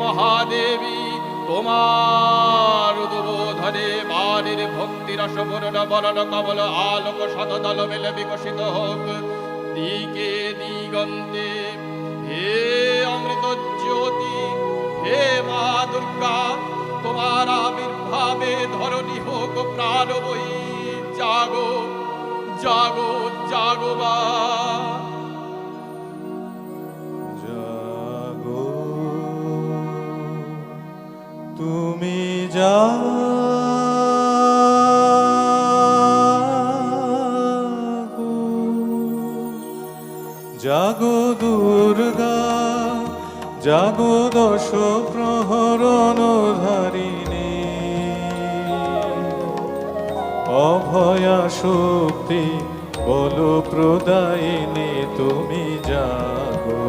মহাদেবী তোমার উদ্বোধনে বাণীর ভক্তি রসবরণ বরণ কমল আলোক শতদল মেলে বিকশিত হোক দিকে দিগন্তে। হে অমৃত জ্যোতি, হে মা দুর্গা, তোমার আবির্ভাবে ধরণী হোক প্রাণময়ী। জাগো জাগো জাগো মা। জাগো তুমি জাগো, জাগো দুর্গা, জাগো দশ প্রহরণ ধারিণী, অভয়া শক্তি বল প্রদায়িনী তুমি জাগো।